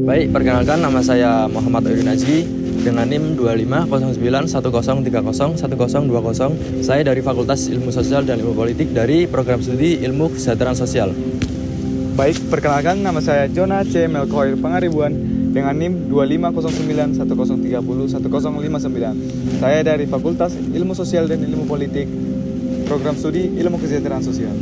Baik, perkenalkan nama saya Muhammad Oidin Aji dengan NIM 250910301020. Saya dari Fakultas Ilmu Sosial dan Ilmu Politik dari Program Studi Ilmu Kesejahteraan Sosial. Baik, perkenalkan nama saya Jona C. Melkoir Pangaribuan dengan NIM 250910301059. Saya dari Fakultas Ilmu Sosial dan Ilmu Politik, Program Studi Ilmu Kesejahteraan Sosial.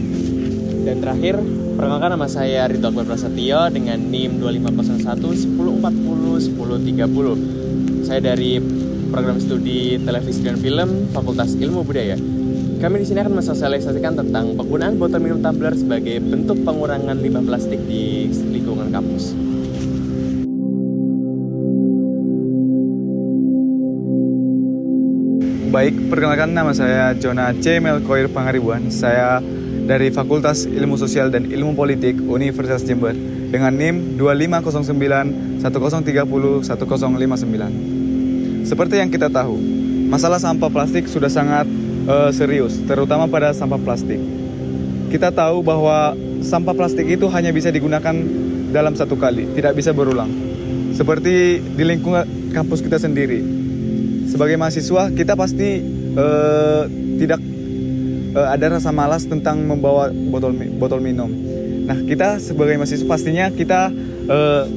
Dan terakhir, perkenalkan nama saya Rito Akbar Prasetyo dengan NIM 250110401030. Saya dari Program Studi Televisi dan Film, Fakultas Ilmu Budaya. Kami di sini akan mensosialisasikan tentang penggunaan botol minum tumbler sebagai bentuk pengurangan limbah plastik di lingkungan kampus. Baik, perkenalkan nama saya Jona C. Melkoir Pangaribuan. Saya dari Fakultas Ilmu Sosial dan Ilmu Politik Universitas Jember dengan NIM 250910301059. Seperti yang kita tahu, masalah sampah plastik sudah sangat serius, terutama pada sampah plastik. Kita tahu bahwa sampah plastik itu hanya bisa digunakan dalam satu kali, tidak bisa berulang. Seperti di lingkungan kampus kita sendiri. Sebagai mahasiswa, kita pasti tidak ada rasa malas tentang membawa botol minum. Nah, kita sebagai mahasiswa pastinya kita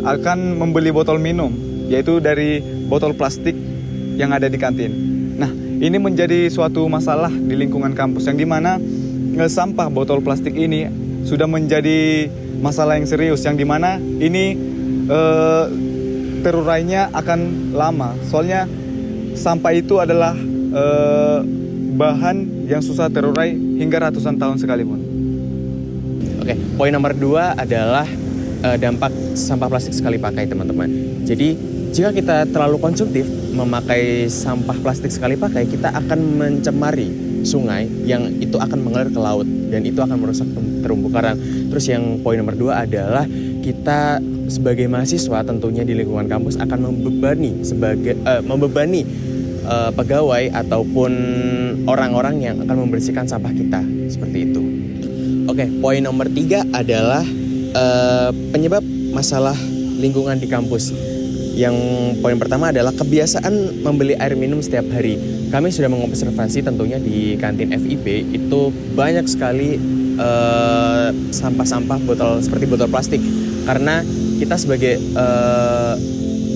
akan membeli botol minum, yaitu dari botol plastik yang ada di kantin. Nah, ini menjadi suatu masalah di lingkungan kampus yang dimana sampah botol plastik ini sudah menjadi masalah yang serius, yang dimana ini terurainya akan lama. Soalnya sampah itu adalah bahan yang susah terurai hingga ratusan tahun sekalipun. Oke, poin nomor 2 adalah dampak sampah plastik sekali pakai, teman-teman. Jadi, jika kita terlalu konsumtif memakai sampah plastik sekali pakai, kita akan mencemari sungai yang itu akan mengalir ke laut dan itu akan merusak terumbu karang. Terus yang poin nomor 2 adalah kita sebagai mahasiswa tentunya di lingkungan kampus akan membebani pegawai ataupun orang-orang yang akan membersihkan sampah kita, seperti itu. Oke, poin nomor 3 adalah penyebab masalah lingkungan di kampus. Yang poin pertama adalah kebiasaan membeli air minum setiap hari. Kami sudah mengobservasi tentunya di kantin FIB itu banyak sekali sampah-sampah botol seperti botol plastik. Karena kita sebagai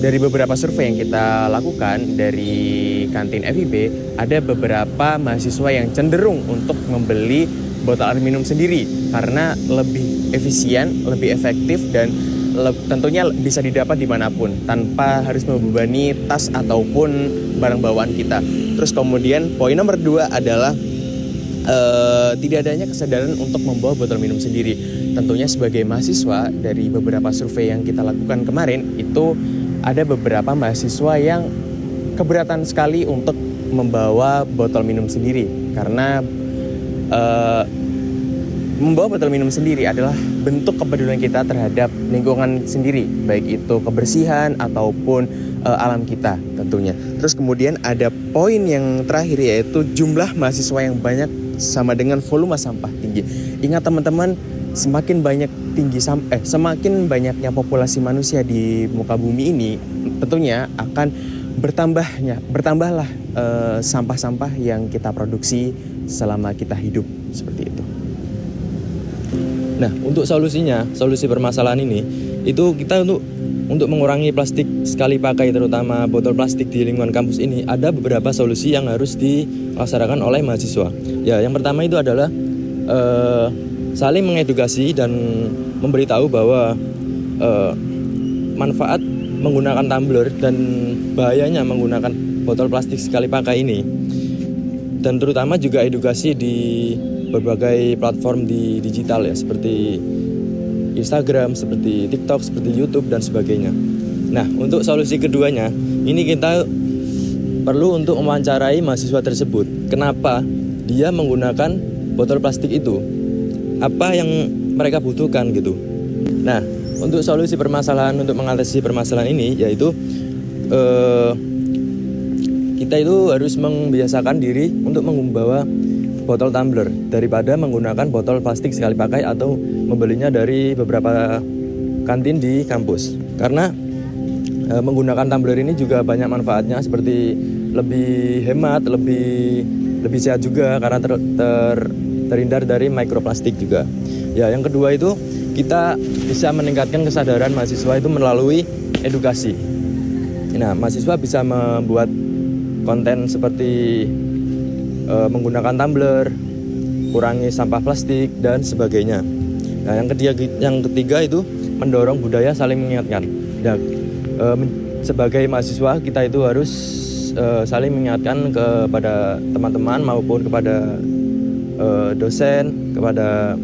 dari beberapa survei yang kita lakukan dari kantin FIB, ada beberapa mahasiswa yang cenderung untuk membeli botol air minum sendiri karena lebih efisien, lebih efektif, dan tentunya bisa didapat dimanapun tanpa harus membebani tas ataupun barang bawaan kita. Terus kemudian poin nomor 2 adalah tidak adanya kesadaran untuk membawa botol minum sendiri. Tentunya sebagai mahasiswa dari beberapa survei yang kita lakukan kemarin itu ada beberapa mahasiswa yang keberatan sekali untuk membawa botol minum sendiri karena membawa botol minum sendiri adalah bentuk kepedulian kita terhadap lingkungan sendiri, baik itu kebersihan ataupun alam kita tentunya. Terus kemudian ada poin yang terakhir, yaitu jumlah mahasiswa yang banyak sama dengan volume sampah tinggi. Ingat teman-teman, semakin banyaknya populasi manusia di muka bumi ini, tentunya akan bertambahlah sampah-sampah yang kita produksi selama kita hidup, seperti itu. Nah, untuk solusi permasalahan ini, itu kita untuk mengurangi plastik sekali pakai, terutama botol plastik di lingkungan kampus ini, ada beberapa solusi yang harus dilaksanakan oleh mahasiswa. Ya, yang pertama itu adalah saling mengedukasi dan memberitahu bahwa manfaat menggunakan tumbler dan bahayanya menggunakan botol plastik sekali pakai ini. Dan terutama juga edukasi di berbagai platform di digital ya, seperti Instagram, seperti TikTok, seperti YouTube dan sebagainya. Nah, untuk solusi keduanya, ini kita perlu untuk mewawancarai mahasiswa tersebut. Kenapa dia menggunakan botol plastik itu? Apa yang mereka butuhkan gitu. Nah, untuk solusi permasalahan, untuk mengatasi permasalahan ini, yaitu kita itu harus membiasakan diri untuk membawa botol tumbler daripada menggunakan botol plastik sekali pakai atau membelinya dari beberapa kantin di kampus. Karena menggunakan tumbler ini juga banyak manfaatnya, seperti lebih hemat, lebih sehat juga karena terhindar dari mikroplastik juga. Ya, yang kedua itu kita bisa meningkatkan kesadaran mahasiswa itu melalui edukasi. Nah, mahasiswa bisa membuat konten seperti menggunakan tumbler, kurangi sampah plastik dan sebagainya. Nah, yang ketiga itu mendorong budaya saling mengingatkan. Nah, sebagai mahasiswa kita itu harus saling mengingatkan kepada teman-teman maupun kepada dosen, kepada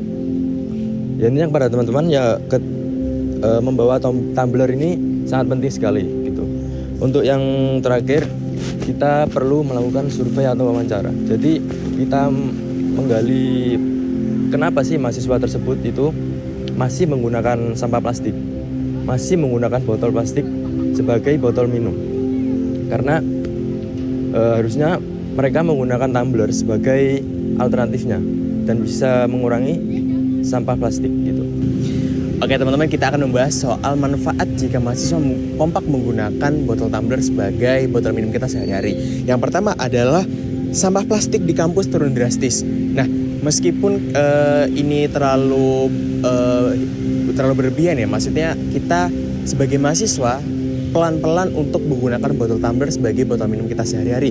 kepada teman-teman ya, membawa tumbler ini sangat penting sekali gitu. Untuk yang terakhir, kita perlu melakukan survei atau wawancara. Jadi kita menggali kenapa sih mahasiswa tersebut itu masih menggunakan sampah plastik, masih menggunakan botol plastik sebagai botol minum. Karena harusnya mereka menggunakan tumbler sebagai alternatifnya dan bisa mengurangi sampah plastik gitu. Oke teman-teman, kita akan membahas soal manfaat jika mahasiswa kompak menggunakan botol tumbler sebagai botol minum kita sehari-hari. Yang pertama adalah sampah plastik di kampus turun drastis. Nah, meskipun ini terlalu berlebihan ya, maksudnya kita sebagai mahasiswa pelan-pelan untuk menggunakan botol tumbler sebagai botol minum kita sehari-hari.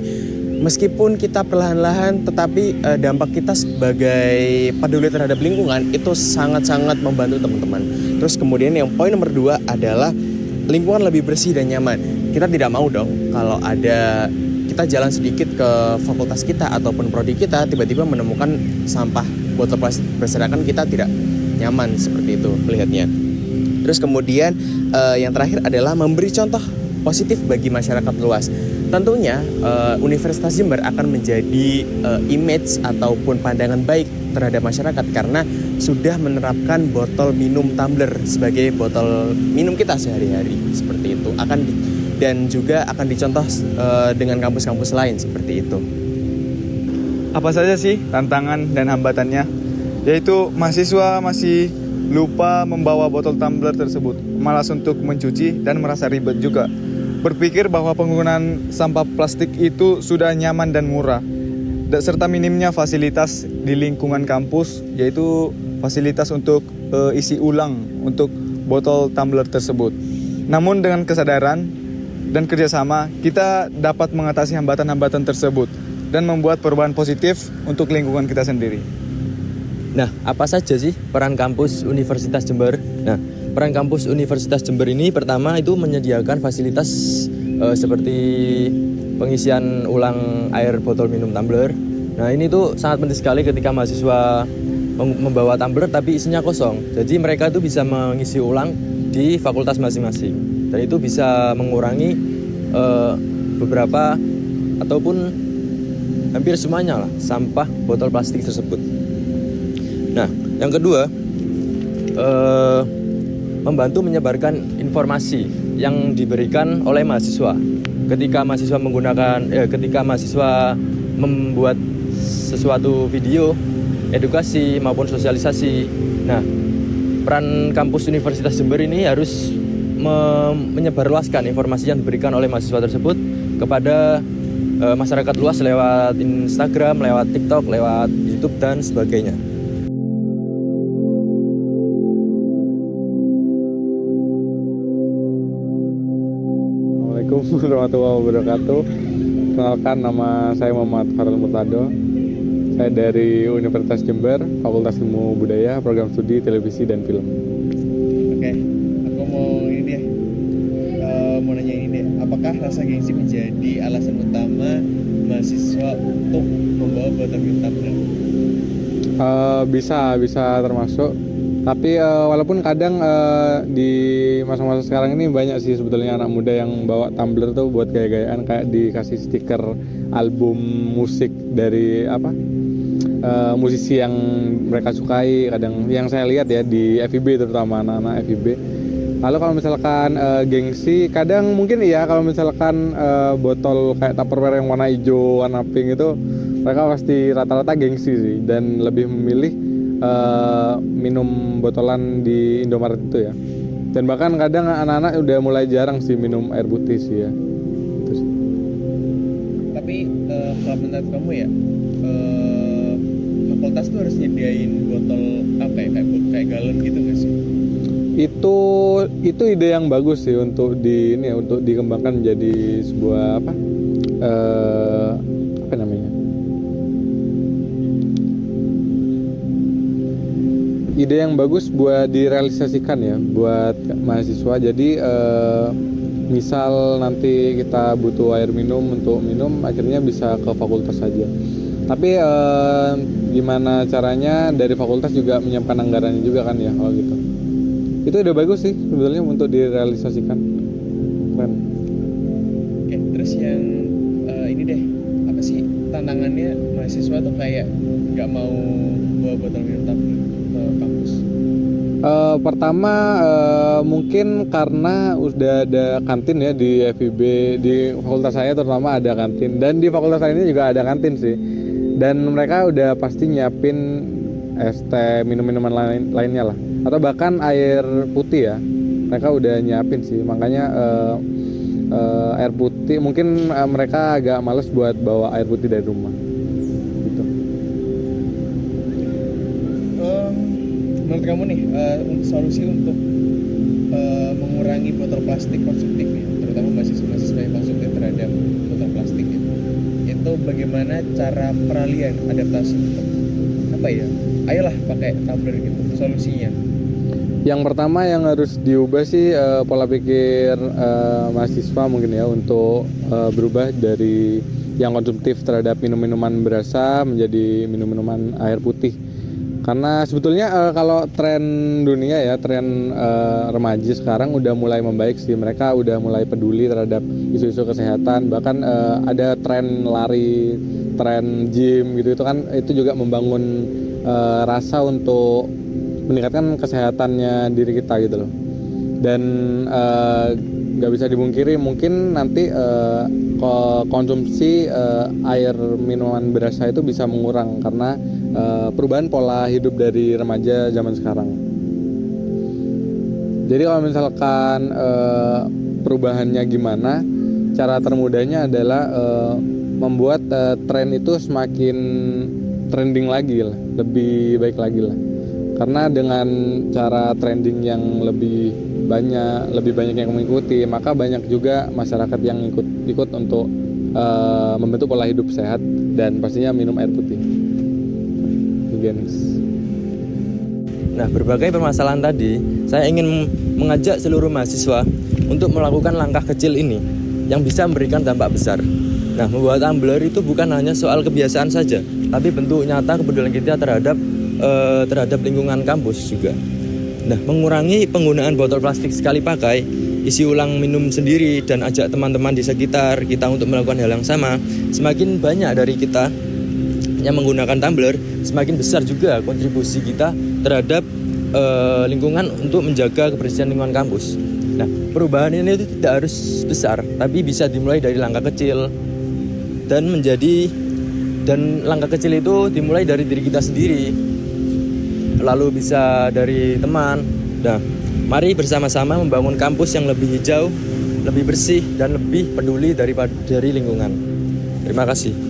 Meskipun kita perlahan-lahan, tetapi dampak kita sebagai peduli terhadap lingkungan itu sangat-sangat membantu teman-teman. Terus kemudian yang poin nomor 2 adalah lingkungan lebih bersih dan nyaman. Kita tidak mau dong kalau ada kita jalan sedikit ke fakultas kita ataupun prodi kita tiba-tiba menemukan sampah botol plastik berserakan, kita tidak nyaman seperti itu melihatnya. Terus kemudian yang terakhir adalah memberi contoh positif bagi masyarakat luas. Tentunya Universitas Jember akan menjadi image ataupun pandangan baik terhadap masyarakat karena sudah menerapkan botol minum tumbler sebagai botol minum kita sehari-hari seperti itu. Dan juga akan dicontoh dengan kampus-kampus lain seperti itu. Apa saja sih tantangan dan hambatannya? Yaitu mahasiswa masih lupa membawa botol tumbler tersebut, malas untuk mencuci dan merasa ribet juga. Berpikir bahwa penggunaan sampah plastik itu sudah nyaman dan murah, serta minimnya fasilitas di lingkungan kampus, yaitu fasilitas untuk isi ulang untuk botol tumbler tersebut. Namun dengan kesadaran dan kerjasama, kita dapat mengatasi hambatan-hambatan tersebut dan membuat perubahan positif untuk lingkungan kita sendiri. Nah, apa saja sih peran kampus Universitas Jember? Nah, peran kampus Universitas Jember ini pertama itu menyediakan fasilitas seperti pengisian ulang air botol minum tumbler. Nah, ini tuh sangat penting sekali ketika mahasiswa membawa tumbler tapi isinya kosong. Jadi mereka tuh bisa mengisi ulang di fakultas masing-masing. Dan itu bisa mengurangi beberapa ataupun hampir semuanya lah sampah botol plastik tersebut. Nah, yang kedua membantu menyebarkan informasi yang diberikan oleh mahasiswa. Ketika mahasiswa membuat sesuatu video edukasi maupun sosialisasi. Nah, peran kampus Universitas Jember ini harus menyebarluaskan informasi yang diberikan oleh mahasiswa tersebut kepada masyarakat luas lewat Instagram, lewat TikTok, lewat YouTube dan sebagainya. Assalamualaikum warahmatullahi wabarakatuh. Kenalkan, nama saya Muhammad Farel Murtado. Saya dari Universitas Jember, Fakultas Ilmu Budaya, Program Studi Televisi dan Film. Oke, aku mau nanya ini deh. Apakah rasa gengsi menjadi alasan utama mahasiswa untuk membawa botol minum tumbler? Bisa termasuk. Tapi walaupun kadang di masa-masa sekarang ini banyak sih sebetulnya anak muda yang bawa tumbler tuh buat gaya-gayaan, kayak dikasih stiker album musik dari musisi yang mereka sukai. Kadang yang saya lihat ya di FIB, terutama anak-anak FIB. Lalu kalau misalkan gengsi, kadang mungkin iya kalau misalkan botol kayak Tupperware yang warna hijau, warna pink itu mereka pasti rata-rata gengsi sih dan lebih memilih minum botolan di Indomaret itu ya. Dan bahkan kadang anak-anak udah mulai jarang sih minum air putih sih ya. Terus Tapi kalau menurut kamu ya, fakultas tuh harus nyediain botol apa ya, kayak galon gitu nggak sih? itu ide yang bagus sih untuk untuk dikembangkan menjadi sebuah apa namanya, ide yang bagus buat direalisasikan ya buat mahasiswa. Jadi misal nanti kita butuh air minum untuk minum, akhirnya bisa ke fakultas saja. Tapi gimana caranya dari fakultas juga menyiapkan anggarannya juga kan ya, kalau gitu. Itu udah bagus sih sebetulnya untuk direalisasikan. Keren. Oke, terus yang ini deh, apa sih tantangannya mahasiswa tuh kayak nggak mau bawa botol minum tabung ke kampus? Pertama mungkin karena udah ada kantin ya di FIB, di fakultas saya terutama ada kantin, dan di fakultas lainnya juga ada kantin sih. Dan mereka udah pasti nyiapin es teh, minum-minuman lainnya lah, atau bahkan air putih ya, mereka udah nyiapin sih. Makanya air putih mungkin mereka agak males buat bawa air putih dari rumah gitu. Menurut kamu nih, solusi untuk mengurangi botol plastik konsumtif ya, terutama mahasiswa yang konsumtif terhadap botol plastik ya, itu bagaimana cara peralihan adaptasi untuk apa ya? Ayolah pakai tumbler gitu, solusinya. Yang pertama yang harus diubah sih pola pikir mahasiswa mungkin ya, untuk berubah dari yang konsumtif terhadap minum-minuman berasa menjadi minum-minuman air putih. Karena sebetulnya kalau tren dunia ya, tren remaja sekarang udah mulai membaik sih. Mereka udah mulai peduli terhadap isu-isu kesehatan. Bahkan ada tren lari, tren gym gitu, itu kan itu juga membangun rasa untuk meningkatkan kesehatannya diri kita gitu loh. Dan nggak bisa dibungkiri mungkin nanti konsumsi air minuman berasa itu bisa mengurang karena perubahan pola hidup dari remaja zaman sekarang. Jadi kalau misalkan perubahannya gimana, cara termudahnya adalah membuat tren itu semakin trending lagi lah, lebih baik lagi lah. Karena dengan cara trending yang lebih banyak yang mengikuti, maka banyak juga masyarakat yang ikut untuk membentuk pola hidup sehat dan pastinya minum air putih. Nah, berbagai permasalahan tadi, saya ingin mengajak seluruh mahasiswa untuk melakukan langkah kecil ini yang bisa memberikan dampak besar. Nah, membuat tumbler itu bukan hanya soal kebiasaan saja, tapi bentuk nyata kepedulian kita terhadap lingkungan kampus juga. Nah, mengurangi penggunaan botol plastik sekali pakai, isi ulang minum sendiri, dan ajak teman-teman di sekitar kita untuk melakukan hal yang sama. Semakin banyak dari kita yang menggunakan tumbler, semakin besar juga kontribusi kita terhadap lingkungan untuk menjaga kebersihan lingkungan kampus. Nah, perubahan ini itu tidak harus besar, tapi bisa dimulai dari langkah kecil dan langkah kecil itu dimulai dari diri kita sendiri, lalu bisa dari teman. Nah, mari bersama-sama membangun kampus yang lebih hijau, lebih bersih, dan lebih peduli dari lingkungan. Terima kasih.